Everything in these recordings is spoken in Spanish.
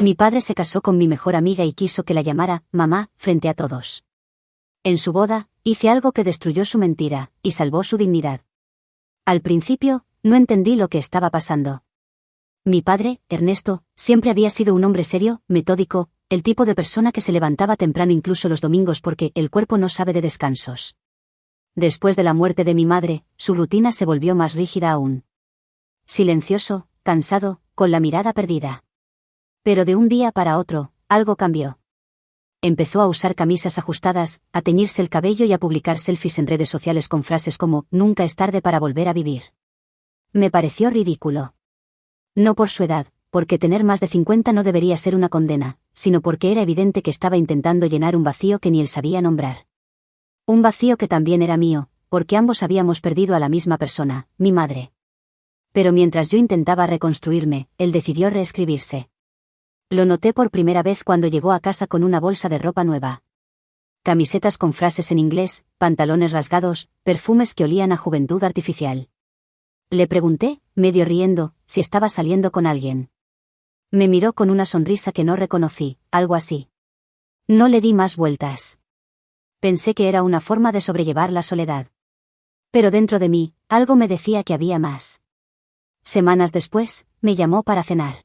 Mi padre se casó con mi mejor amiga y quiso que la llamara mamá frente a todos. En su boda, hice algo que destruyó su mentira y salvó su dignidad. Al principio, no entendí lo que estaba pasando. Mi padre, Ernesto, siempre había sido un hombre serio, metódico, el tipo de persona que se levantaba temprano incluso los domingos porque el cuerpo no sabe de descansos. Después de la muerte de mi madre, su rutina se volvió más rígida aún. Silencioso, cansado, con la mirada perdida. Pero de un día para otro, algo cambió. Empezó a usar camisas ajustadas, a teñirse el cabello y a publicar selfies en redes sociales con frases como «Nunca es tarde para volver a vivir». Me pareció ridículo. No por su edad, porque tener más de 50 no debería ser una condena, sino porque era evidente que estaba intentando llenar un vacío que ni él sabía nombrar. Un vacío que también era mío, porque ambos habíamos perdido a la misma persona, mi madre. Pero mientras yo intentaba reconstruirme, él decidió reescribirse. Lo noté por primera vez cuando llegó a casa con una bolsa de ropa nueva. Camisetas con frases en inglés, pantalones rasgados, perfumes que olían a juventud artificial. Le pregunté, medio riendo, si estaba saliendo con alguien. Me miró con una sonrisa que no reconocí, algo así. No le di más vueltas. Pensé que era una forma de sobrellevar la soledad. Pero dentro de mí, algo me decía que había más. Semanas después, me llamó para cenar.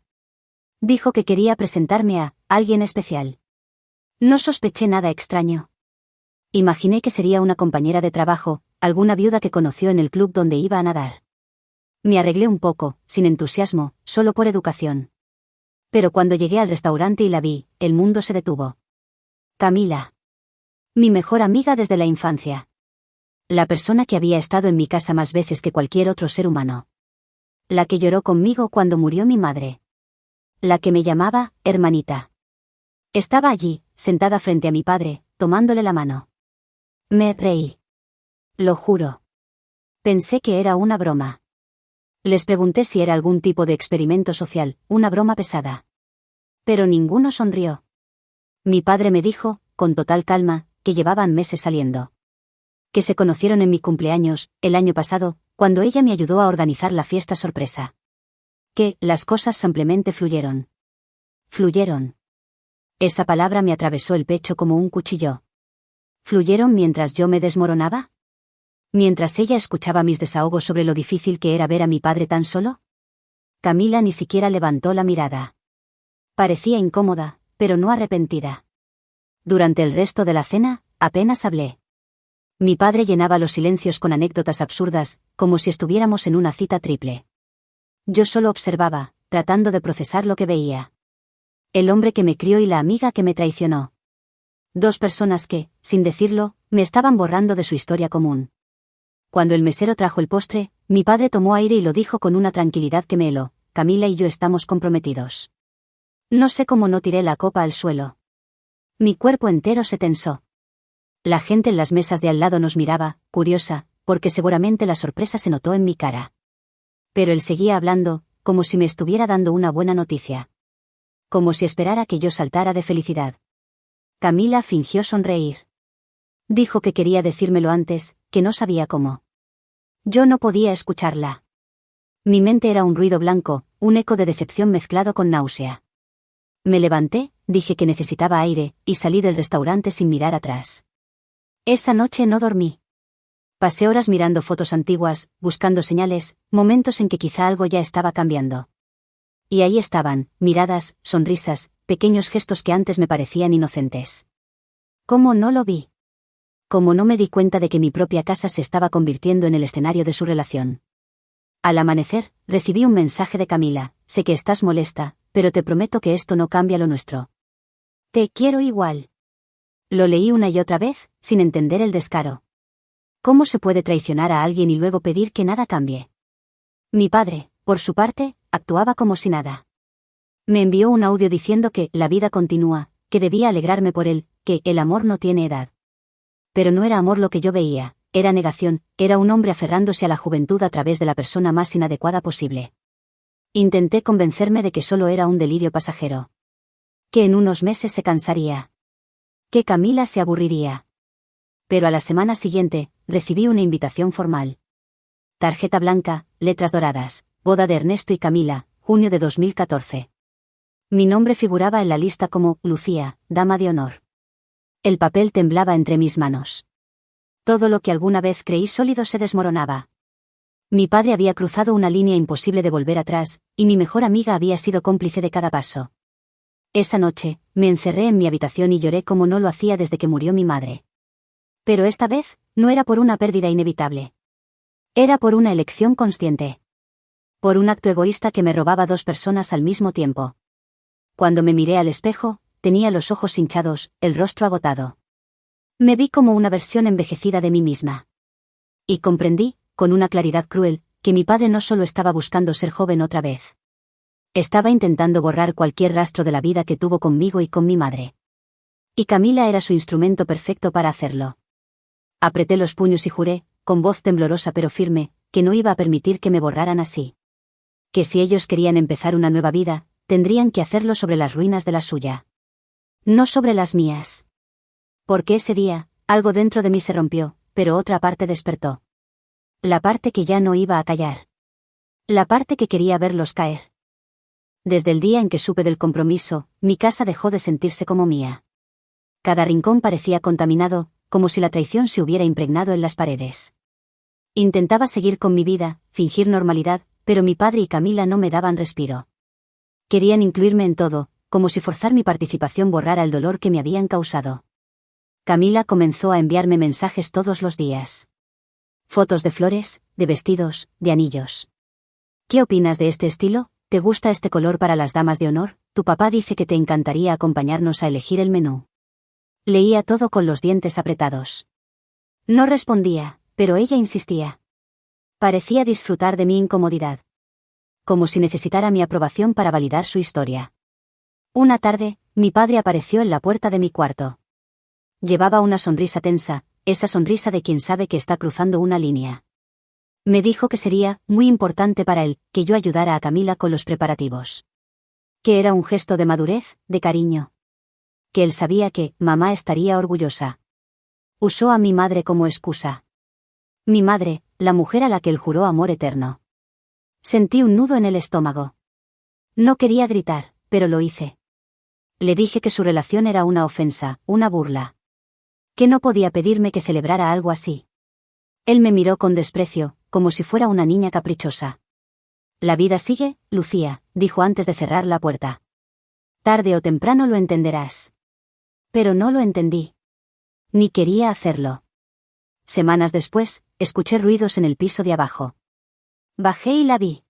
Dijo que quería presentarme a alguien especial. No sospeché nada extraño. Imaginé que sería una compañera de trabajo, alguna viuda que conoció en el club donde iba a nadar. Me arreglé un poco, sin entusiasmo, solo por educación. Pero cuando llegué al restaurante y la vi, el mundo se detuvo. Camila. Mi mejor amiga desde la infancia. La persona que había estado en mi casa más veces que cualquier otro ser humano. La que lloró conmigo cuando murió mi madre. La que me llamaba, hermanita. Estaba allí, sentada frente a mi padre, tomándole la mano. Me reí. Lo juro. Pensé que era una broma. Les pregunté si era algún tipo de experimento social, una broma pesada. Pero ninguno sonrió. Mi padre me dijo, con total calma, que llevaban meses saliendo. Que se conocieron en mi cumpleaños, el año pasado, cuando ella me ayudó a organizar la fiesta sorpresa. Que las cosas simplemente fluyeron. Fluyeron. Esa palabra me atravesó el pecho como un cuchillo. ¿Fluyeron mientras yo me desmoronaba? ¿Mientras ella escuchaba mis desahogos sobre lo difícil que era ver a mi padre tan solo? Camila ni siquiera levantó la mirada. Parecía incómoda, pero no arrepentida. Durante el resto de la cena, apenas hablé. Mi padre llenaba los silencios con anécdotas absurdas, como si estuviéramos en una cita triple. Yo solo observaba, tratando de procesar lo que veía. El hombre que me crió y la amiga que me traicionó. Dos personas que, sin decirlo, me estaban borrando de su historia común. Cuando el mesero trajo el postre, mi padre tomó aire y lo dijo con una tranquilidad que me heló: Camila y yo estamos comprometidos. No sé cómo no tiré la copa al suelo. Mi cuerpo entero se tensó. La gente en las mesas de al lado nos miraba, curiosa, porque seguramente la sorpresa se notó en mi cara. Pero él seguía hablando, como si me estuviera dando una buena noticia. Como si esperara que yo saltara de felicidad. Camila fingió sonreír. Dijo que quería decírmelo antes, que no sabía cómo. Yo no podía escucharla. Mi mente era un ruido blanco, un eco de decepción mezclado con náusea. Me levanté, dije que necesitaba aire, y salí del restaurante sin mirar atrás. Esa noche no dormí. Pasé horas mirando fotos antiguas, buscando señales, momentos en que quizá algo ya estaba cambiando. Y ahí estaban, miradas, sonrisas, pequeños gestos que antes me parecían inocentes. ¿Cómo no lo vi? ¿Cómo no me di cuenta de que mi propia casa se estaba convirtiendo en el escenario de su relación? Al amanecer, recibí un mensaje de Camila: sé que estás molesta, pero te prometo que esto no cambia lo nuestro. Te quiero igual. Lo leí una y otra vez, sin entender el descaro. ¿Cómo se puede traicionar a alguien y luego pedir que nada cambie? Mi padre, por su parte, actuaba como si nada. Me envió un audio diciendo que la vida continúa, que debía alegrarme por él, que el amor no tiene edad. Pero no era amor lo que yo veía, era negación, era un hombre aferrándose a la juventud a través de la persona más inadecuada posible. Intenté convencerme de que solo era un delirio pasajero. Que en unos meses se cansaría. Que Camila se aburriría. Pero a la semana siguiente, recibí una invitación formal. Tarjeta blanca, letras doradas, boda de Ernesto y Camila, junio de 2014. Mi nombre figuraba en la lista como Lucía, dama de honor. El papel temblaba entre mis manos. Todo lo que alguna vez creí sólido se desmoronaba. Mi padre había cruzado una línea imposible de volver atrás, y mi mejor amiga había sido cómplice de cada paso. Esa noche, me encerré en mi habitación y lloré como no lo hacía desde que murió mi madre. Pero esta vez, no era por una pérdida inevitable. Era por una elección consciente. Por un acto egoísta que me robaba dos personas al mismo tiempo. Cuando me miré al espejo, tenía los ojos hinchados, el rostro agotado. Me vi como una versión envejecida de mí misma. Y comprendí, con una claridad cruel, que mi padre no solo estaba buscando ser joven otra vez. Estaba intentando borrar cualquier rastro de la vida que tuvo conmigo y con mi madre. Y Camila era su instrumento perfecto para hacerlo. Apreté los puños y juré, con voz temblorosa pero firme, que no iba a permitir que me borraran así. Que si ellos querían empezar una nueva vida, tendrían que hacerlo sobre las ruinas de la suya. No sobre las mías. Porque ese día, algo dentro de mí se rompió, pero otra parte despertó. La parte que ya no iba a callar. La parte que quería verlos caer. Desde el día en que supe del compromiso, mi casa dejó de sentirse como mía. Cada rincón parecía contaminado, como si la traición se hubiera impregnado en las paredes. Intentaba seguir con mi vida, fingir normalidad, pero mi padre y Camila no me daban respiro. Querían incluirme en todo, como si forzar mi participación borrara el dolor que me habían causado. Camila comenzó a enviarme mensajes todos los días. Fotos de flores, de vestidos, de anillos. ¿Qué opinas de este estilo? ¿Te gusta este color para las damas de honor? Tu papá dice que te encantaría acompañarnos a elegir el menú. Leía todo con los dientes apretados. No respondía, pero ella insistía. Parecía disfrutar de mi incomodidad. Como si necesitara mi aprobación para validar su historia. Una tarde, mi padre apareció en la puerta de mi cuarto. Llevaba una sonrisa tensa, esa sonrisa de quien sabe que está cruzando una línea. Me dijo que sería muy importante para él que yo ayudara a Camila con los preparativos. Que era un gesto de madurez, de cariño. Que él sabía que mamá estaría orgullosa. Usó a mi madre como excusa. Mi madre, la mujer a la que él juró amor eterno. Sentí un nudo en el estómago. No quería gritar, pero lo hice. Le dije que su relación era una ofensa, una burla. Que no podía pedirme que celebrara algo así. Él me miró con desprecio, como si fuera una niña caprichosa. La vida sigue, Lucía, dijo antes de cerrar la puerta. Tarde o temprano lo entenderás. Pero no lo entendí. Ni quería hacerlo. Semanas después, escuché ruidos en el piso de abajo. Bajé y la vi.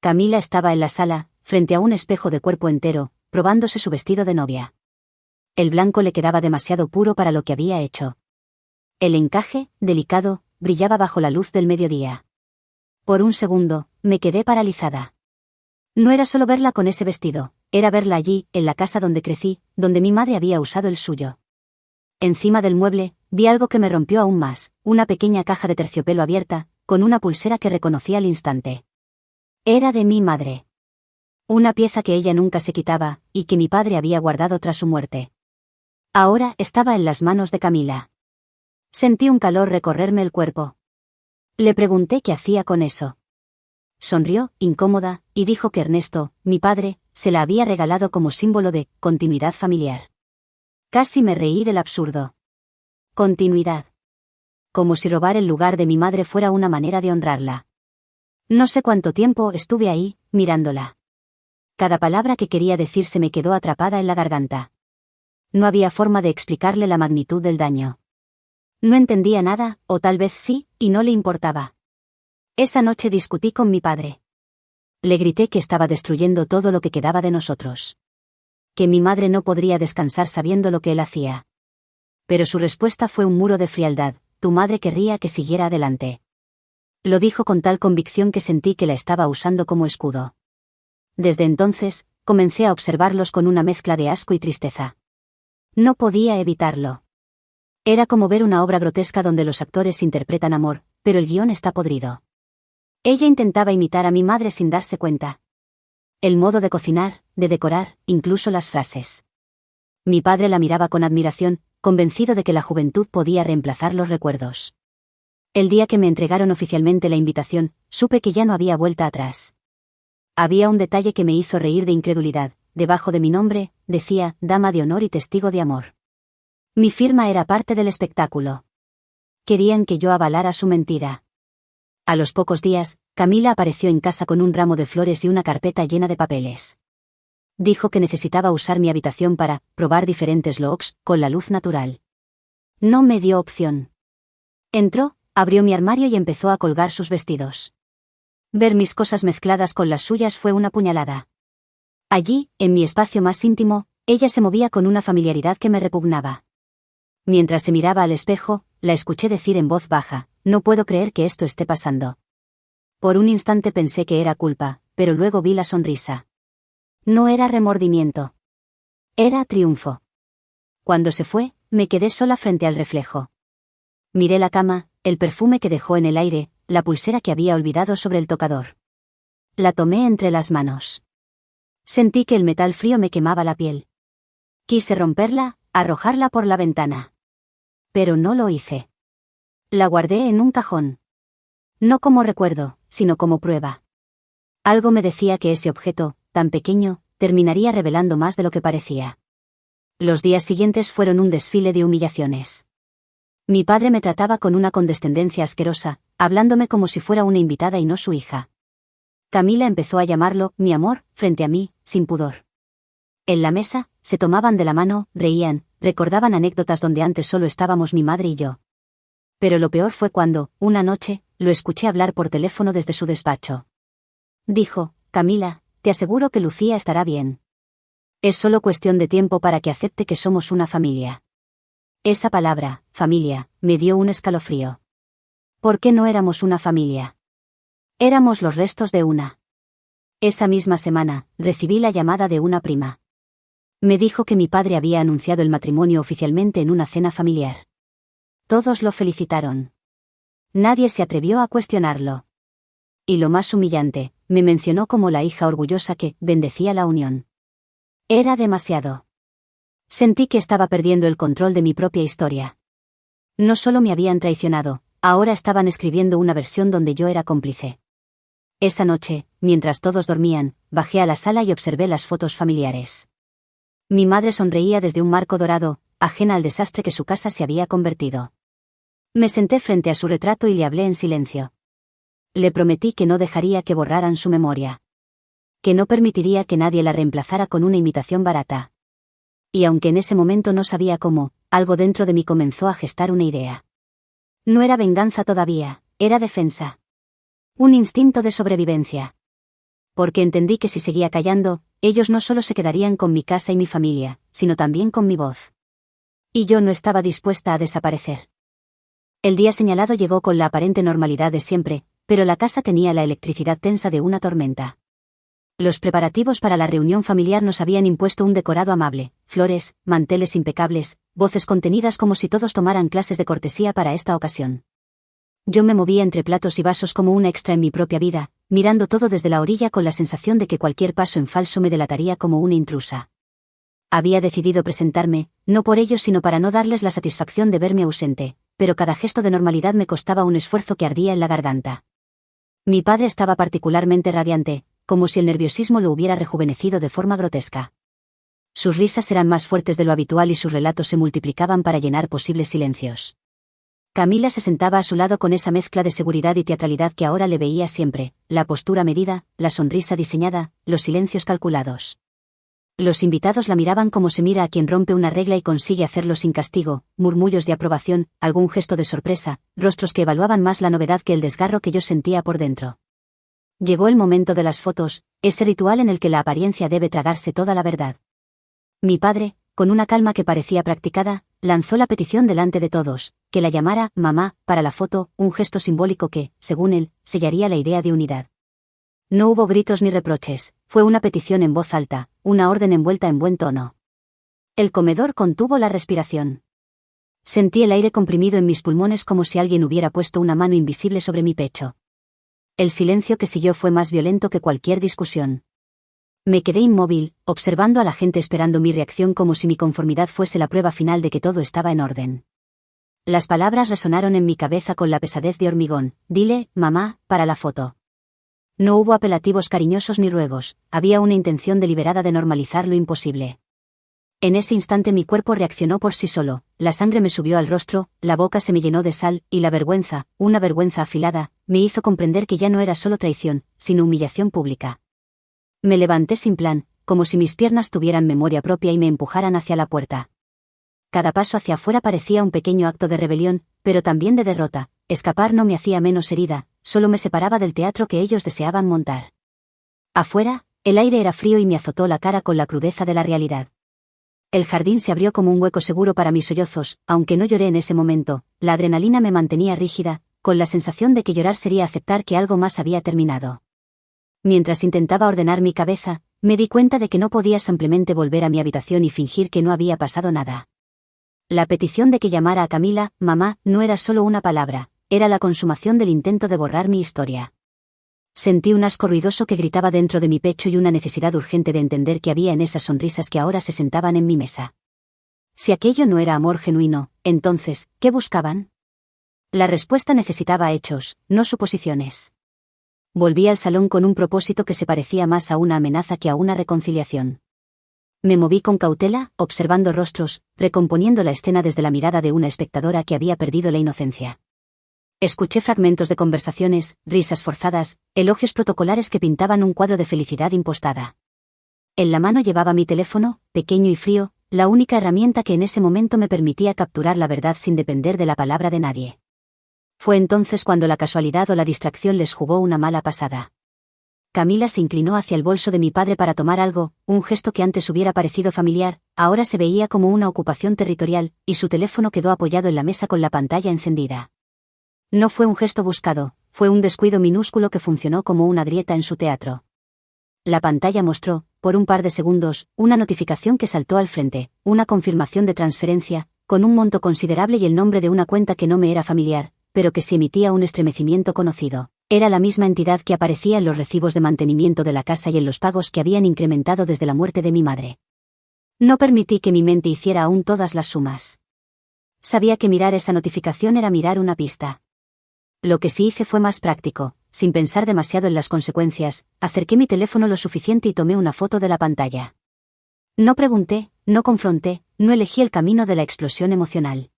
Camila estaba en la sala, frente a un espejo de cuerpo entero, probándose su vestido de novia. El blanco le quedaba demasiado puro para lo que había hecho. El encaje, delicado, brillaba bajo la luz del mediodía. Por un segundo, me quedé paralizada. No era solo verla con ese vestido, era verla allí, en la casa donde crecí, donde mi madre había usado el suyo. Encima del mueble, vi algo que me rompió aún más, una pequeña caja de terciopelo abierta, con una pulsera que reconocí al instante. Era de mi madre. Una pieza que ella nunca se quitaba, y que mi padre había guardado tras su muerte. Ahora estaba en las manos de Camila. Sentí un calor recorrerme el cuerpo. Le pregunté qué hacía con eso. Sonrió, incómoda, y dijo que Ernesto, mi padre, se la había regalado como símbolo de continuidad familiar. Casi me reí del absurdo. Continuidad. Como si robar el lugar de mi madre fuera una manera de honrarla. No sé cuánto tiempo estuve ahí, mirándola. Cada palabra que quería decir se me quedó atrapada en la garganta. No había forma de explicarle la magnitud del daño. No entendía nada, o tal vez sí, y no le importaba. Esa noche discutí con mi padre. Le grité que estaba destruyendo todo lo que quedaba de nosotros. Que mi madre no podría descansar sabiendo lo que él hacía. Pero su respuesta fue un muro de frialdad: tu madre querría que siguiera adelante. Lo dijo con tal convicción que sentí que la estaba usando como escudo. Desde entonces, comencé a observarlos con una mezcla de asco y tristeza. No podía evitarlo. Era como ver una obra grotesca donde los actores interpretan amor, pero el guión está podrido. Ella intentaba imitar a mi madre sin darse cuenta. El modo de cocinar, de decorar, incluso las frases. Mi padre la miraba con admiración, convencido de que la juventud podía reemplazar los recuerdos. El día que me entregaron oficialmente la invitación, supe que ya no había vuelta atrás. Había un detalle que me hizo reír de incredulidad: debajo de mi nombre, decía, Dama de Honor y Testigo de Amor. Mi firma era parte del espectáculo. Querían que yo avalara su mentira. A los pocos días, Camila apareció en casa con un ramo de flores y una carpeta llena de papeles. Dijo que necesitaba usar mi habitación para probar diferentes looks con la luz natural. No me dio opción. Entró, abrió mi armario y empezó a colgar sus vestidos. Ver mis cosas mezcladas con las suyas fue una puñalada. Allí, en mi espacio más íntimo, ella se movía con una familiaridad que me repugnaba. Mientras se miraba al espejo, la escuché decir en voz baja, no puedo creer que esto esté pasando. Por un instante pensé que era culpa, pero luego vi la sonrisa. No era remordimiento. Era triunfo. Cuando se fue, me quedé sola frente al reflejo. Miré la cama, el perfume que dejó en el aire, la pulsera que había olvidado sobre el tocador. La tomé entre las manos. Sentí que el metal frío me quemaba la piel. Quise romperla, arrojarla por la ventana. Pero no lo hice. La guardé en un cajón. No como recuerdo, sino como prueba. Algo me decía que ese objeto, tan pequeño, terminaría revelando más de lo que parecía. Los días siguientes fueron un desfile de humillaciones. Mi padre me trataba con una condescendencia asquerosa, hablándome como si fuera una invitada y no su hija. Camila empezó a llamarlo, mi amor, frente a mí, sin pudor. En la mesa, se tomaban de la mano, reían, recordaban anécdotas donde antes solo estábamos mi madre y yo. Pero lo peor fue cuando, una noche, lo escuché hablar por teléfono desde su despacho. Dijo, Camila, te aseguro que Lucía estará bien. Es solo cuestión de tiempo para que acepte que somos una familia. Esa palabra, familia, me dio un escalofrío. ¿Por qué no éramos una familia? Éramos los restos de una. Esa misma semana, recibí la llamada de una prima. Me dijo que mi padre había anunciado el matrimonio oficialmente en una cena familiar. Todos lo felicitaron. Nadie se atrevió a cuestionarlo. Y lo más humillante, me mencionó como la hija orgullosa que bendecía la unión. Era demasiado. Sentí que estaba perdiendo el control de mi propia historia. No solo me habían traicionado, ahora estaban escribiendo una versión donde yo era cómplice. Esa noche, mientras todos dormían, bajé a la sala y observé las fotos familiares. Mi madre sonreía desde un marco dorado, ajena al desastre que su casa se había convertido. Me senté frente a su retrato y le hablé en silencio. Le prometí que no dejaría que borraran su memoria. Que no permitiría que nadie la reemplazara con una imitación barata. Y aunque en ese momento no sabía cómo, algo dentro de mí comenzó a gestar una idea. No era venganza todavía, era defensa. Un instinto de sobrevivencia. Porque entendí que si seguía callando, ellos no solo se quedarían con mi casa y mi familia, sino también con mi voz. Y yo no estaba dispuesta a desaparecer. El día señalado llegó con la aparente normalidad de siempre, pero la casa tenía la electricidad tensa de una tormenta. Los preparativos para la reunión familiar nos habían impuesto un decorado amable, flores, manteles impecables, voces contenidas como si todos tomaran clases de cortesía para esta ocasión. Yo me movía entre platos y vasos como una extra en mi propia vida, mirando todo desde la orilla con la sensación de que cualquier paso en falso me delataría como una intrusa. Había decidido presentarme, no por ellos sino para no darles la satisfacción de verme ausente, pero cada gesto de normalidad me costaba un esfuerzo que ardía en la garganta. Mi padre estaba particularmente radiante, como si el nerviosismo lo hubiera rejuvenecido de forma grotesca. Sus risas eran más fuertes de lo habitual y sus relatos se multiplicaban para llenar posibles silencios. Camila se sentaba a su lado con esa mezcla de seguridad y teatralidad que ahora le veía siempre, la postura medida, la sonrisa diseñada, los silencios calculados. Los invitados la miraban como se mira a quien rompe una regla y consigue hacerlo sin castigo, murmullos de aprobación, algún gesto de sorpresa, rostros que evaluaban más la novedad que el desgarro que yo sentía por dentro. Llegó el momento de las fotos, ese ritual en el que la apariencia debe tragarse toda la verdad. Mi padre, con una calma que parecía practicada, lanzó la petición delante de todos, que la llamara mamá para la foto, un gesto simbólico que, según él, sellaría la idea de unidad. No hubo gritos ni reproches, fue una petición en voz alta, una orden envuelta en buen tono. El comedor contuvo la respiración. Sentí el aire comprimido en mis pulmones como si alguien hubiera puesto una mano invisible sobre mi pecho. El silencio que siguió fue más violento que cualquier discusión. Me quedé inmóvil, observando a la gente esperando mi reacción como si mi conformidad fuese la prueba final de que todo estaba en orden. Las palabras resonaron en mi cabeza con la pesadez de hormigón. Dile, mamá, para la foto. No hubo apelativos cariñosos ni ruegos, había una intención deliberada de normalizar lo imposible. En ese instante mi cuerpo reaccionó por sí solo, la sangre me subió al rostro, la boca se me llenó de sal, y la vergüenza, una vergüenza afilada, me hizo comprender que ya no era solo traición, sino humillación pública. Me levanté sin plan, como si mis piernas tuvieran memoria propia y me empujaran hacia la puerta. Cada paso hacia afuera parecía un pequeño acto de rebelión, pero también de derrota. Escapar no me hacía menos herida, solo me separaba del teatro que ellos deseaban montar. Afuera, el aire era frío y me azotó la cara con la crudeza de la realidad. El jardín se abrió como un hueco seguro para mis sollozos, aunque no lloré en ese momento, la adrenalina me mantenía rígida, con la sensación de que llorar sería aceptar que algo más había terminado. Mientras intentaba ordenar mi cabeza, me di cuenta de que no podía simplemente volver a mi habitación y fingir que no había pasado nada. La petición de que llamara a Camila, mamá, no era solo una palabra, era la consumación del intento de borrar mi historia. Sentí un asco ruidoso que gritaba dentro de mi pecho y una necesidad urgente de entender qué había en esas sonrisas que ahora se sentaban en mi mesa. Si aquello no era amor genuino, entonces, ¿qué buscaban? La respuesta necesitaba hechos, no suposiciones. Volví al salón con un propósito que se parecía más a una amenaza que a una reconciliación. Me moví con cautela, observando rostros, recomponiendo la escena desde la mirada de una espectadora que había perdido la inocencia. Escuché fragmentos de conversaciones, risas forzadas, elogios protocolares que pintaban un cuadro de felicidad impostada. En la mano llevaba mi teléfono, pequeño y frío, la única herramienta que en ese momento me permitía capturar la verdad sin depender de la palabra de nadie. Fue entonces cuando la casualidad o la distracción les jugó una mala pasada. Camila se inclinó hacia el bolso de mi padre para tomar algo, un gesto que antes hubiera parecido familiar, ahora se veía como una ocupación territorial, y su teléfono quedó apoyado en la mesa con la pantalla encendida. No fue un gesto buscado, fue un descuido minúsculo que funcionó como una grieta en su teatro. La pantalla mostró, por un par de segundos, una notificación que saltó al frente, una confirmación de transferencia, con un monto considerable y el nombre de una cuenta que no me era familiar, pero que sí emitía un estremecimiento conocido. Era la misma entidad que aparecía en los recibos de mantenimiento de la casa y en los pagos que habían incrementado desde la muerte de mi madre. No permití que mi mente hiciera aún todas las sumas. Sabía que mirar esa notificación era mirar una pista. Lo que sí hice fue más práctico, sin pensar demasiado en las consecuencias, acerqué mi teléfono lo suficiente y tomé una foto de la pantalla. No pregunté, no confronté, no elegí el camino de la explosión emocional.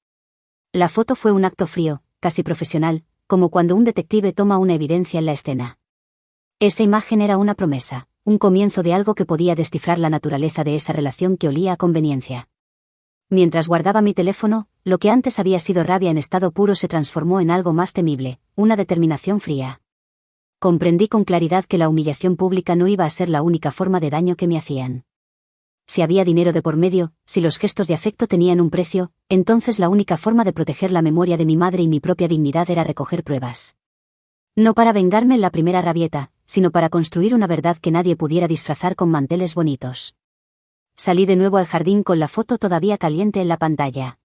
La foto fue un acto frío, casi profesional, como cuando un detective toma una evidencia en la escena. Esa imagen era una promesa, un comienzo de algo que podía descifrar la naturaleza de esa relación que olía a conveniencia. Mientras guardaba mi teléfono, lo que antes había sido rabia en estado puro se transformó en algo más temible, una determinación fría. Comprendí con claridad que la humillación pública no iba a ser la única forma de daño que me hacían. Si había dinero de por medio, si los gestos de afecto tenían un precio, entonces la única forma de proteger la memoria de mi madre y mi propia dignidad era recoger pruebas. No para vengarme en la primera rabieta, sino para construir una verdad que nadie pudiera disfrazar con manteles bonitos. Salí de nuevo al jardín con la foto todavía caliente en la pantalla.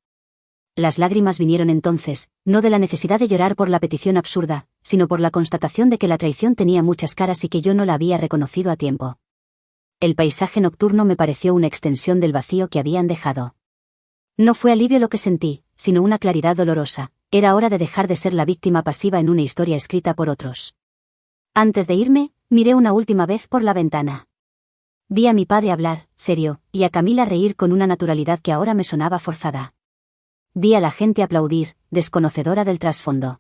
Las lágrimas vinieron entonces, no de la necesidad de llorar por la petición absurda, sino por la constatación de que la traición tenía muchas caras y que yo no la había reconocido a tiempo. El paisaje nocturno me pareció una extensión del vacío que habían dejado. No fue alivio lo que sentí, sino una claridad dolorosa. Era hora de dejar de ser la víctima pasiva en una historia escrita por otros. Antes de irme, miré una última vez por la ventana. Vi a mi padre hablar, serio, y a Camila reír con una naturalidad que ahora me sonaba forzada. Vi a la gente aplaudir, desconocedora del trasfondo.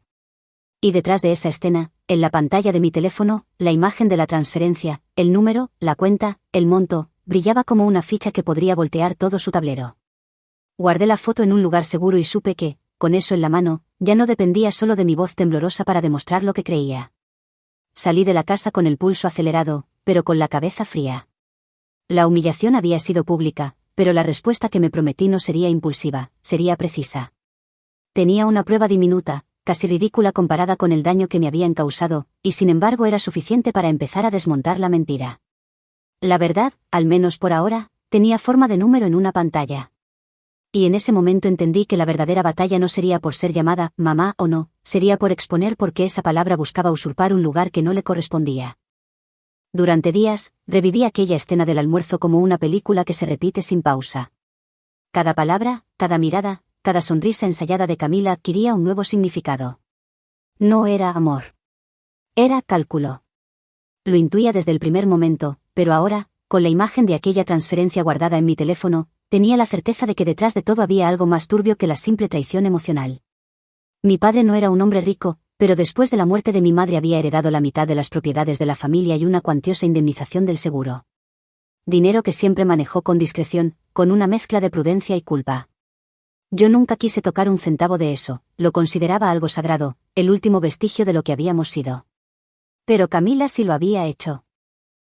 Y detrás de esa escena, en la pantalla de mi teléfono, la imagen de la transferencia, el número, la cuenta, el monto, brillaba como una ficha que podría voltear todo su tablero. Guardé la foto en un lugar seguro y supe que, con eso en la mano, ya no dependía solo de mi voz temblorosa para demostrar lo que creía. Salí de la casa con el pulso acelerado, pero con la cabeza fría. La humillación había sido pública, pero la respuesta que me prometí no sería impulsiva, sería precisa. Tenía una prueba diminuta, casi ridícula comparada con el daño que me habían causado, y sin embargo era suficiente para empezar a desmontar la mentira. La verdad, al menos por ahora, tenía forma de número en una pantalla. Y en ese momento entendí que la verdadera batalla no sería por ser llamada mamá o no, sería por exponer por qué esa palabra buscaba usurpar un lugar que no le correspondía. Durante días, reviví aquella escena del almuerzo como una película que se repite sin pausa. Cada palabra, cada mirada, cada sonrisa ensayada de Camila adquiría un nuevo significado. No era amor. Era cálculo. Lo intuía desde el primer momento, pero ahora, con la imagen de aquella transferencia guardada en mi teléfono, tenía la certeza de que detrás de todo había algo más turbio que la simple traición emocional. Mi padre no era un hombre rico, pero después de la muerte de mi madre había heredado la mitad de las propiedades de la familia y una cuantiosa indemnización del seguro. Dinero que siempre manejó con discreción, con una mezcla de prudencia y culpa. Yo nunca quise tocar un centavo de eso, lo consideraba algo sagrado, el último vestigio de lo que habíamos sido. Pero Camila sí lo había hecho.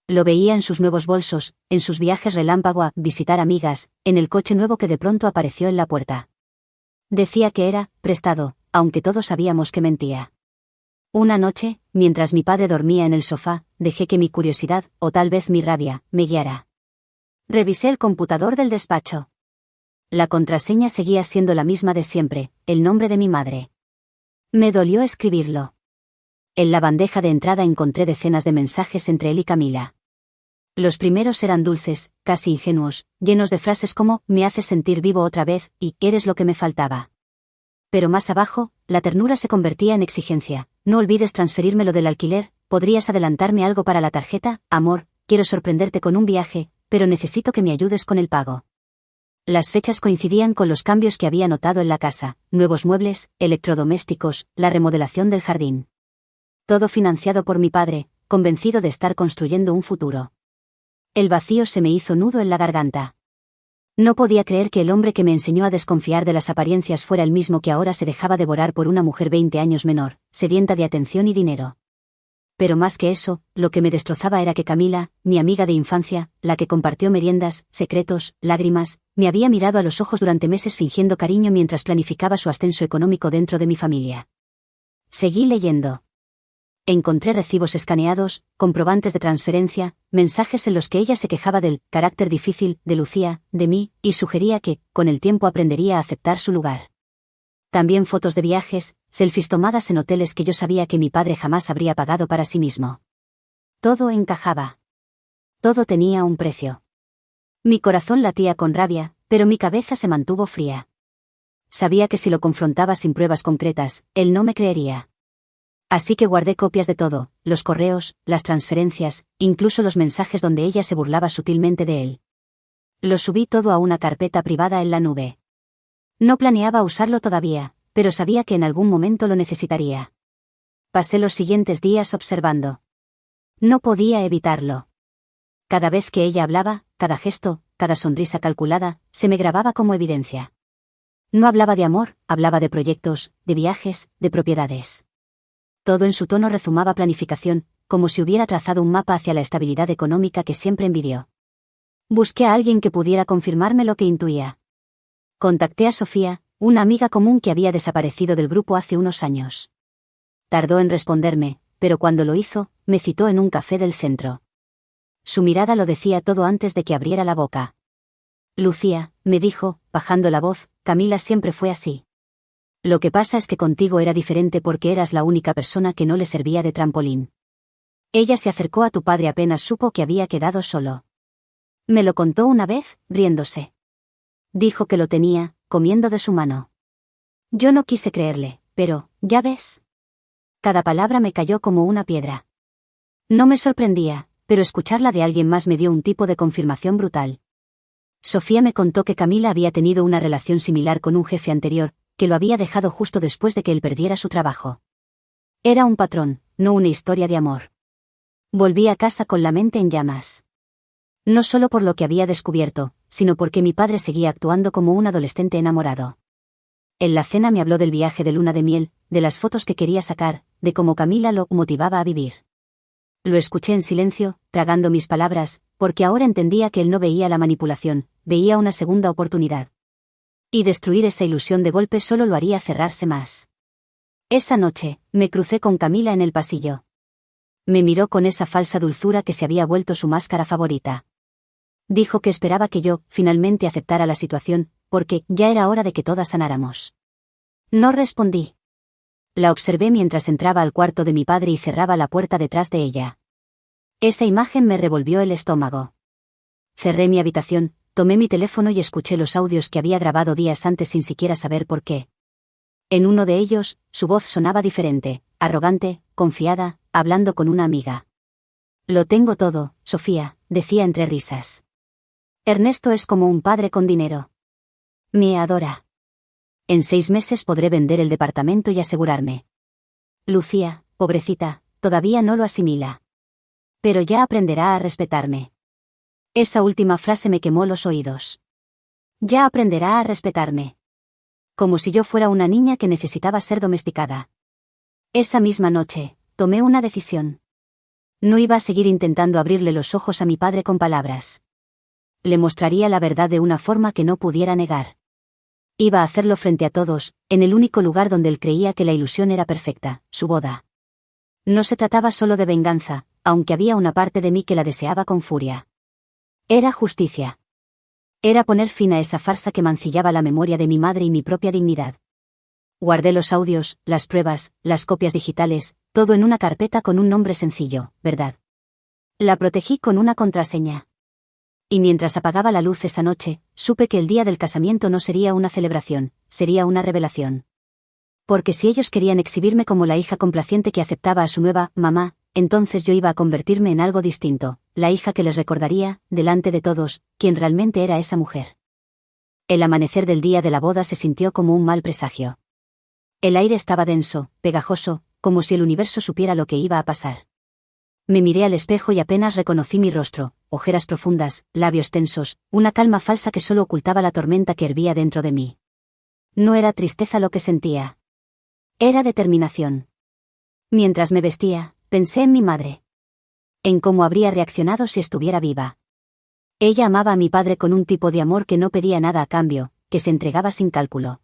Lo veía en sus nuevos bolsos, en sus viajes relámpago a visitar amigas, en el coche nuevo que de pronto apareció en la puerta. Decía que era prestado, aunque todos sabíamos que mentía. Una noche, mientras mi padre dormía en el sofá, dejé que mi curiosidad, o tal vez mi rabia, me guiara. Revisé el computador del despacho. La contraseña seguía siendo la misma de siempre, el nombre de mi madre. Me dolió escribirlo. En la bandeja de entrada encontré decenas de mensajes entre él y Camila. Los primeros eran dulces, casi ingenuos, llenos de frases como «me haces sentir vivo otra vez» y «eres lo que me faltaba». Pero más abajo, la ternura se convertía en exigencia. «No olvides transferirme lo del alquiler, podrías adelantarme algo para la tarjeta, amor, quiero sorprenderte con un viaje, pero necesito que me ayudes con el pago». Las fechas coincidían con los cambios que había notado en la casa, nuevos muebles, electrodomésticos, la remodelación del jardín. Todo financiado por mi padre, convencido de estar construyendo un futuro. El vacío se me hizo nudo en la garganta. No podía creer que el hombre que me enseñó a desconfiar de las apariencias fuera el mismo que ahora se dejaba devorar por una mujer 20 años menor, sedienta de atención y dinero. Pero más que eso, lo que me destrozaba era que Camila, mi amiga de infancia, la que compartió meriendas, secretos, lágrimas, me había mirado a los ojos durante meses fingiendo cariño mientras planificaba su ascenso económico dentro de mi familia. Seguí leyendo. Encontré recibos escaneados, comprobantes de transferencia, mensajes en los que ella se quejaba del carácter difícil de Lucía, de mí, y sugería que, con el tiempo aprendería a aceptar su lugar. También fotos de viajes, selfies tomadas en hoteles que yo sabía que mi padre jamás habría pagado para sí mismo. Todo encajaba. Todo tenía un precio. Mi corazón latía con rabia, pero mi cabeza se mantuvo fría. Sabía que si lo confrontaba sin pruebas concretas, él no me creería. Así que guardé copias de todo, los correos, las transferencias, incluso los mensajes donde ella se burlaba sutilmente de él. Lo subí todo a una carpeta privada en la nube. No planeaba usarlo todavía, pero sabía que en algún momento lo necesitaría. Pasé los siguientes días observando. No podía evitarlo. Cada vez que ella hablaba, cada gesto, cada sonrisa calculada, se me grababa como evidencia. No hablaba de amor, hablaba de proyectos, de viajes, de propiedades. Todo en su tono rezumaba planificación, como si hubiera trazado un mapa hacia la estabilidad económica que siempre envidió. Busqué a alguien que pudiera confirmarme lo que intuía. Contacté a Sofía, una amiga común que había desaparecido del grupo hace unos años. Tardó en responderme, pero cuando lo hizo, me citó en un café del centro. Su mirada lo decía todo antes de que abriera la boca. Lucía, me dijo, bajando la voz, Camila siempre fue así. Lo que pasa es que contigo era diferente porque eras la única persona que no le servía de trampolín. Ella se acercó a tu padre apenas supo que había quedado solo. Me lo contó una vez, riéndose. Dijo que lo tenía, comiendo de su mano. Yo no quise creerle, pero, ya ves. Cada palabra me cayó como una piedra. No me sorprendía, pero escucharla de alguien más me dio un tipo de confirmación brutal. Sofía me contó que Camila había tenido una relación similar con un jefe anterior, que lo había dejado justo después de que él perdiera su trabajo. Era un patrón, no una historia de amor. Volví a casa con la mente en llamas. No solo por lo que había descubierto, sino porque mi padre seguía actuando como un adolescente enamorado. En la cena me habló del viaje de luna de miel, de las fotos que quería sacar, de cómo Camila lo motivaba a vivir. Lo escuché en silencio, tragando mis palabras, porque ahora entendía que él no veía la manipulación, veía una segunda oportunidad. Y destruir esa ilusión de golpe solo lo haría cerrarse más. Esa noche, me crucé con Camila en el pasillo. Me miró con esa falsa dulzura que se había vuelto su máscara favorita. Dijo que esperaba que yo, finalmente aceptara la situación, porque ya era hora de que todas sanáramos. No respondí. La observé mientras entraba al cuarto de mi padre y cerraba la puerta detrás de ella. Esa imagen me revolvió el estómago. Cerré mi habitación, tomé mi teléfono y escuché los audios que había grabado días antes sin siquiera saber por qué. En uno de ellos, su voz sonaba diferente, arrogante, confiada, hablando con una amiga. Lo tengo todo, Sofía, decía entre risas. Ernesto es como un padre con dinero. Me adora. En 6 meses podré vender el departamento y asegurarme. Lucía, pobrecita, todavía no lo asimila. Pero ya aprenderá a respetarme. Esa última frase me quemó los oídos. Ya aprenderá a respetarme. Como si yo fuera una niña que necesitaba ser domesticada. Esa misma noche, tomé una decisión. No iba a seguir intentando abrirle los ojos a mi padre con palabras. Le mostraría la verdad de una forma que no pudiera negar. Iba a hacerlo frente a todos, en el único lugar donde él creía que la ilusión era perfecta, su boda. No se trataba solo de venganza, aunque había una parte de mí que la deseaba con furia. Era justicia. Era poner fin a esa farsa que mancillaba la memoria de mi madre y mi propia dignidad. Guardé los audios, las pruebas, las copias digitales, todo en una carpeta con un nombre sencillo, ¿verdad? La protegí con una contraseña. Y mientras apagaba la luz esa noche, supe que el día del casamiento no sería una celebración, sería una revelación. Porque si ellos querían exhibirme como la hija complaciente que aceptaba a su nueva mamá, entonces yo iba a convertirme en algo distinto, la hija que les recordaría, delante de todos, quién realmente era esa mujer. El amanecer del día de la boda se sintió como un mal presagio. El aire estaba denso, pegajoso, como si el universo supiera lo que iba a pasar. Me miré al espejo y apenas reconocí mi rostro, ojeras profundas, labios tensos, una calma falsa que solo ocultaba la tormenta que hervía dentro de mí. No era tristeza lo que sentía. Era determinación. Mientras me vestía, pensé en mi madre. En cómo habría reaccionado si estuviera viva. Ella amaba a mi padre con un tipo de amor que no pedía nada a cambio, que se entregaba sin cálculo.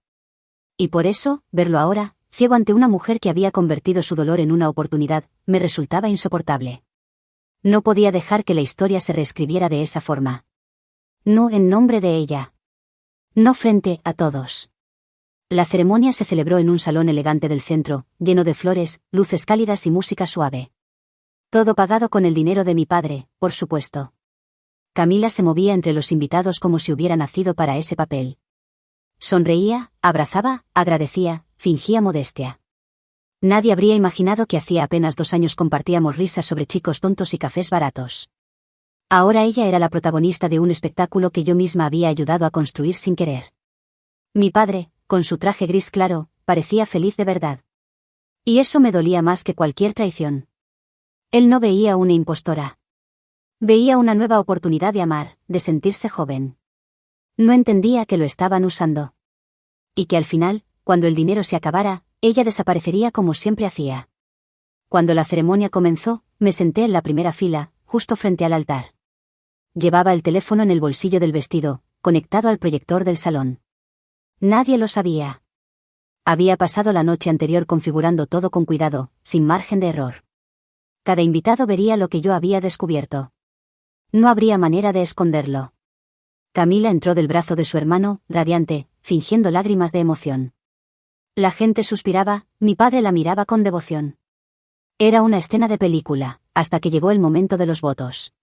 Y por eso, verlo ahora, ciego ante una mujer que había convertido su dolor en una oportunidad, me resultaba insoportable. No podía dejar que la historia se reescribiera de esa forma. No en nombre de ella. No frente a todos. La ceremonia se celebró en un salón elegante del centro, lleno de flores, luces cálidas y música suave. Todo pagado con el dinero de mi padre, por supuesto. Camila se movía entre los invitados como si hubiera nacido para ese papel. Sonreía, abrazaba, agradecía, fingía modestia. Nadie habría imaginado que hacía apenas 2 años compartíamos risas sobre chicos tontos y cafés baratos. Ahora ella era la protagonista de un espectáculo que yo misma había ayudado a construir sin querer. Mi padre, con su traje gris claro, parecía feliz de verdad. Y eso me dolía más que cualquier traición. Él no veía una impostora. Veía una nueva oportunidad de amar, de sentirse joven. No entendía que lo estaban usando. Y que al final, cuando el dinero se acabara, ella desaparecería como siempre hacía. Cuando la ceremonia comenzó, me senté en la primera fila, justo frente al altar. Llevaba el teléfono en el bolsillo del vestido, conectado al proyector del salón. Nadie lo sabía. Había pasado la noche anterior configurando todo con cuidado, sin margen de error. Cada invitado vería lo que yo había descubierto. No habría manera de esconderlo. Camila entró del brazo de su hermano, radiante, fingiendo lágrimas de emoción. La gente suspiraba, mi padre la miraba con devoción. Era una escena de película, hasta que llegó el momento de los votos.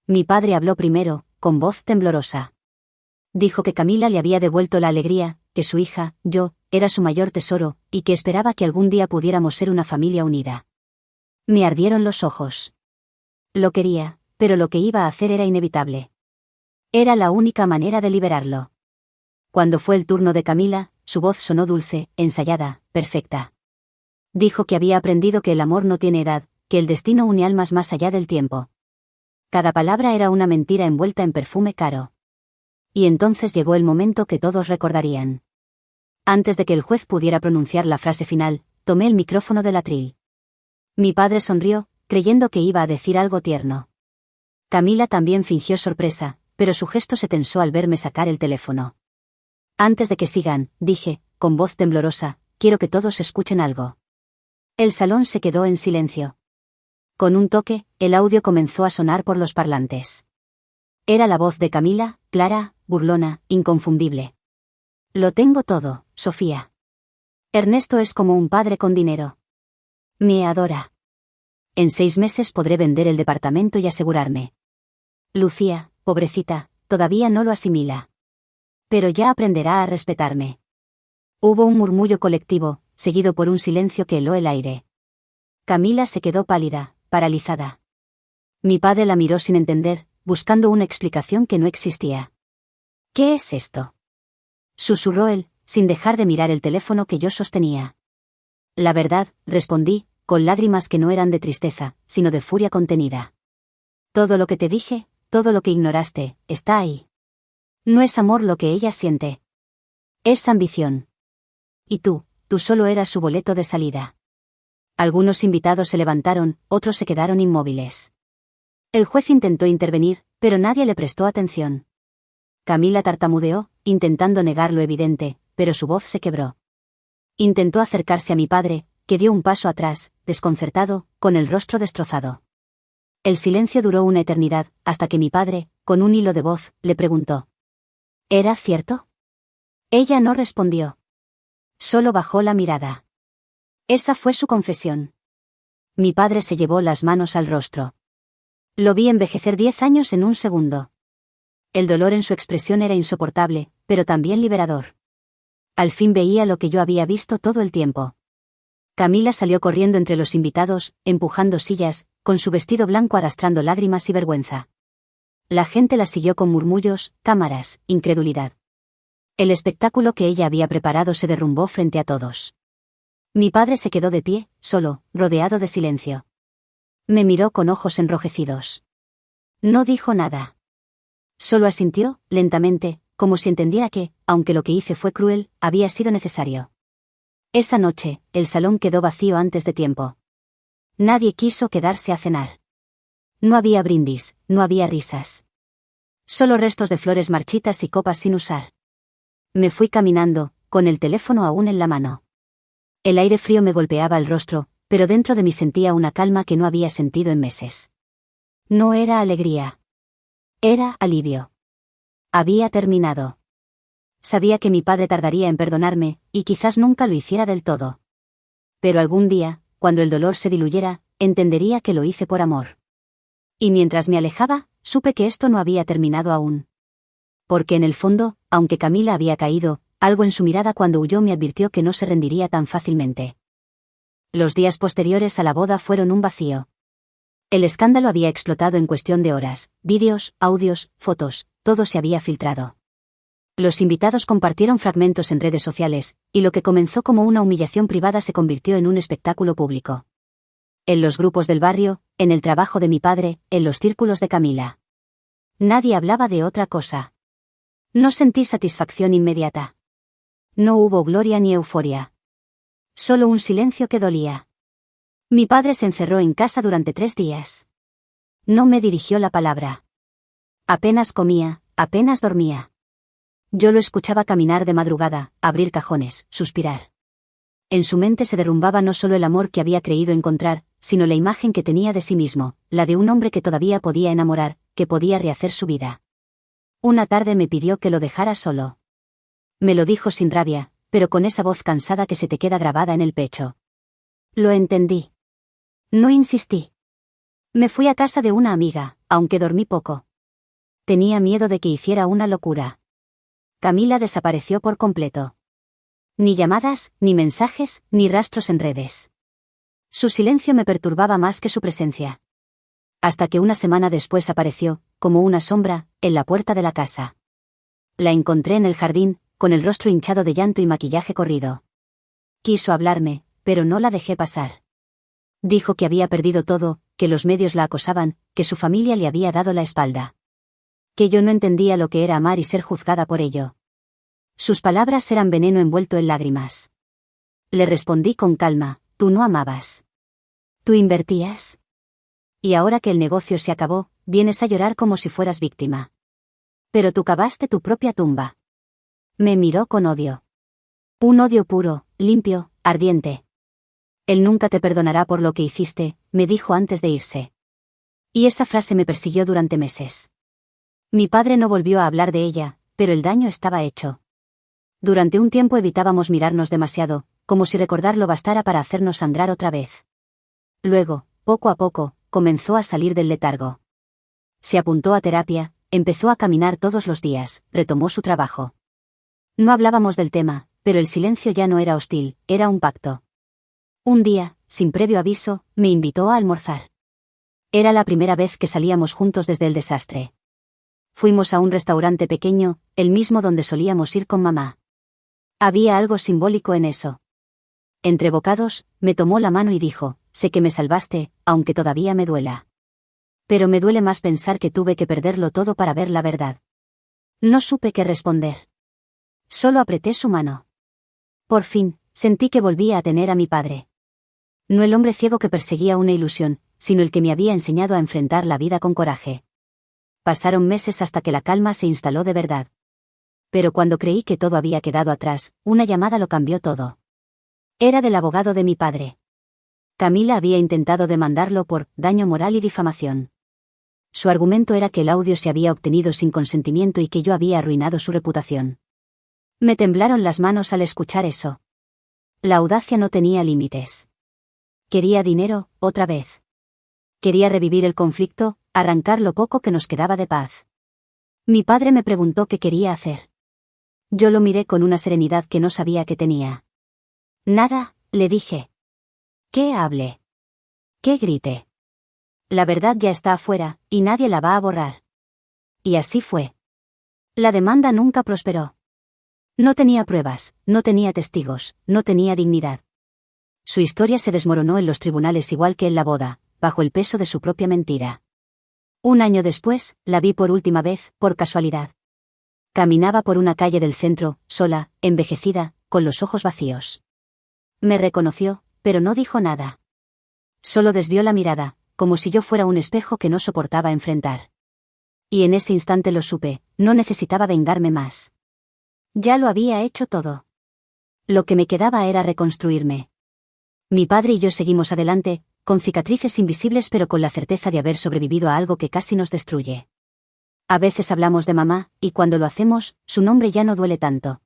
Mi padre habló primero, con voz temblorosa. Dijo que Camila le había devuelto la alegría, que su hija, yo, era su mayor tesoro, y que esperaba que algún día pudiéramos ser una familia unida. Me ardieron los ojos. Lo quería, pero lo que iba a hacer era inevitable. Era la única manera de liberarlo. Cuando fue el turno de Camila, su voz sonó dulce, ensayada, perfecta. Dijo que había aprendido que el amor no tiene edad, que el destino une almas más allá del tiempo. Cada palabra era una mentira envuelta en perfume caro. Y entonces llegó el momento que todos recordarían. Antes de que el juez pudiera pronunciar la frase final, tomé el micrófono del atril. Mi padre sonrió, creyendo que iba a decir algo tierno. Camila también fingió sorpresa, pero su gesto se tensó al verme sacar el teléfono. Antes de que sigan, dije, con voz temblorosa, quiero que todos escuchen algo. El salón se quedó en silencio. Con un toque, el audio comenzó a sonar por los parlantes. Era la voz de Camila, clara, burlona, inconfundible. Lo tengo todo, Sofía. Ernesto es como un padre con dinero. Me adora. En 6 meses podré vender el departamento y asegurarme. Lucía, pobrecita, todavía no lo asimila. Pero ya aprenderá a respetarme. Hubo un murmullo colectivo, seguido por un silencio que heló el aire. Camila se quedó pálida, paralizada. Mi padre la miró sin entender, buscando una explicación que no existía. ¿Qué es esto?, susurró él, sin dejar de mirar el teléfono que yo sostenía. La verdad, respondí, con lágrimas que no eran de tristeza, sino de furia contenida. Todo lo que te dije, todo lo que ignoraste, está ahí. No es amor lo que ella siente. Es ambición. Y tú solo eras su boleto de salida. Algunos invitados se levantaron, otros se quedaron inmóviles. El juez intentó intervenir, pero nadie le prestó atención. Camila tartamudeó, intentando negar lo evidente, pero su voz se quebró. Intentó acercarse a mi padre, que dio un paso atrás, desconcertado, con el rostro destrozado. El silencio duró una eternidad, hasta que mi padre, con un hilo de voz, le preguntó: ¿era cierto? Ella no respondió. Solo bajó la mirada. Esa fue su confesión. Mi padre se llevó las manos al rostro. Lo vi envejecer 10 años en un segundo. El dolor en su expresión era insoportable, pero también liberador. Al fin veía lo que yo había visto todo el tiempo. Camila salió corriendo entre los invitados, empujando sillas, con su vestido blanco arrastrando lágrimas y vergüenza. La gente la siguió con murmullos, cámaras, incredulidad. El espectáculo que ella había preparado se derrumbó frente a todos. Mi padre se quedó de pie, solo, rodeado de silencio. Me miró con ojos enrojecidos. No dijo nada. Solo asintió, lentamente, como si entendiera que, aunque lo que hice fue cruel, había sido necesario. Esa noche, el salón quedó vacío antes de tiempo. Nadie quiso quedarse a cenar. No había brindis, no había risas. Solo restos de flores marchitas y copas sin usar. Me fui caminando, con el teléfono aún en la mano. El aire frío me golpeaba el rostro, pero dentro de mí sentía una calma que no había sentido en meses. No era alegría. Era alivio. Había terminado. Sabía que mi padre tardaría en perdonarme, y quizás nunca lo hiciera del todo. Pero algún día, cuando el dolor se diluyera, entendería que lo hice por amor. Y mientras me alejaba, supe que esto no había terminado aún. Porque en el fondo, aunque Camila había caído, algo en su mirada cuando huyó me advirtió que no se rendiría tan fácilmente. Los días posteriores a la boda fueron un vacío. El escándalo había explotado en cuestión de horas, vídeos, audios, fotos, todo se había filtrado. Los invitados compartieron fragmentos en redes sociales, y lo que comenzó como una humillación privada se convirtió en un espectáculo público. En los grupos del barrio, en el trabajo de mi padre, en los círculos de Camila. Nadie hablaba de otra cosa. No sentí satisfacción inmediata. No hubo gloria ni euforia. Solo un silencio que dolía. Mi padre se encerró en casa durante 3 días. No me dirigió la palabra. Apenas comía, apenas dormía. Yo lo escuchaba caminar de madrugada, abrir cajones, suspirar. En su mente se derrumbaba no solo el amor que había creído encontrar, sino la imagen que tenía de sí mismo, la de un hombre que todavía podía enamorar, que podía rehacer su vida. Una tarde me pidió que lo dejara solo. Me lo dijo sin rabia, pero con esa voz cansada que se te queda grabada en el pecho. Lo entendí. No insistí. Me fui a casa de una amiga, aunque dormí poco. Tenía miedo de que hiciera una locura. Camila desapareció por completo. Ni llamadas, ni mensajes, ni rastros en redes. Su silencio me perturbaba más que su presencia. Hasta que una semana después apareció, como una sombra, en la puerta de la casa. La encontré en el jardín, con el rostro hinchado de llanto y maquillaje corrido. Quiso hablarme, pero no la dejé pasar. Dijo que había perdido todo, que los medios la acosaban, que su familia le había dado la espalda. Que yo no entendía lo que era amar y ser juzgada por ello. Sus palabras eran veneno envuelto en lágrimas. Le respondí con calma: tú no amabas. Tú invertías. Y ahora que el negocio se acabó, vienes a llorar como si fueras víctima. Pero tú cavaste tu propia tumba. Me miró con odio. Un odio puro, limpio, ardiente. Él nunca te perdonará por lo que hiciste, me dijo antes de irse. Y esa frase me persiguió durante meses. Mi padre no volvió a hablar de ella, pero el daño estaba hecho. Durante un tiempo evitábamos mirarnos demasiado, como si recordarlo bastara para hacernos sangrar otra vez. Luego, poco a poco, comenzó a salir del letargo. Se apuntó a terapia, empezó a caminar todos los días, retomó su trabajo. No hablábamos del tema, pero el silencio ya no era hostil, era un pacto. Un día, sin previo aviso, me invitó a almorzar. Era la primera vez que salíamos juntos desde el desastre. Fuimos a un restaurante pequeño, el mismo donde solíamos ir con mamá. Había algo simbólico en eso. Entre bocados, me tomó la mano y dijo: sé que me salvaste, aunque todavía me duela. Pero me duele más pensar que tuve que perderlo todo para ver la verdad. No supe qué responder. Solo apreté su mano. Por fin, sentí que volvía a tener a mi padre. No el hombre ciego que perseguía una ilusión, sino el que me había enseñado a enfrentar la vida con coraje. Pasaron meses hasta que la calma se instaló de verdad. Pero cuando creí que todo había quedado atrás, una llamada lo cambió todo. Era del abogado de mi padre. Camila había intentado demandarlo por daño moral y difamación. Su argumento era que el audio se había obtenido sin consentimiento y que yo había arruinado su reputación. Me temblaron las manos al escuchar eso. La audacia no tenía límites. Quería dinero, otra vez. Quería revivir el conflicto, arrancar lo poco que nos quedaba de paz. Mi padre me preguntó qué quería hacer. Yo lo miré con una serenidad que no sabía que tenía. Nada, le dije. ¿Qué hable? ¿Qué grite? La verdad ya está afuera, y nadie la va a borrar. Y así fue. La demanda nunca prosperó. No tenía pruebas, no tenía testigos, no tenía dignidad. Su historia se desmoronó en los tribunales igual que en la boda, bajo el peso de su propia mentira. Un año después, la vi por última vez, por casualidad. Caminaba por una calle del centro, sola, envejecida, con los ojos vacíos. Me reconoció, pero no dijo nada. Solo desvió la mirada, como si yo fuera un espejo que no soportaba enfrentar. Y en ese instante lo supe, no necesitaba vengarme más. Ya lo había hecho todo. Lo que me quedaba era reconstruirme. Mi padre y yo seguimos adelante, con cicatrices invisibles pero con la certeza de haber sobrevivido a algo que casi nos destruye. A veces hablamos de mamá, y cuando lo hacemos, su nombre ya no duele tanto.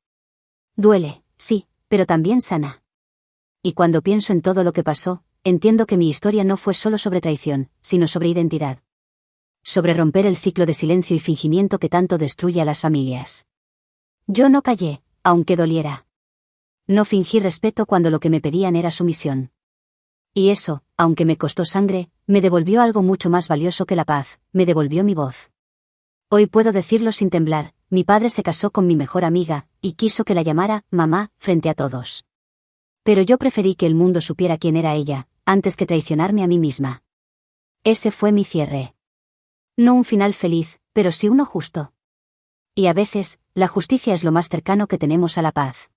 Duele, sí, pero también sana. Y cuando pienso en todo lo que pasó, entiendo que mi historia no fue solo sobre traición, sino sobre identidad. Sobre romper el ciclo de silencio y fingimiento que tanto destruye a las familias. Yo no callé, aunque doliera. No fingí respeto cuando lo que me pedían era sumisión. Y eso, aunque me costó sangre, me devolvió algo mucho más valioso que la paz, me devolvió mi voz. Hoy puedo decirlo sin temblar: mi padre se casó con mi mejor amiga, y quiso que la llamara mamá, frente a todos. Pero yo preferí que el mundo supiera quién era ella, antes que traicionarme a mí misma. Ese fue mi cierre. No un final feliz, pero sí uno justo. Y a veces, la justicia es lo más cercano que tenemos a la paz.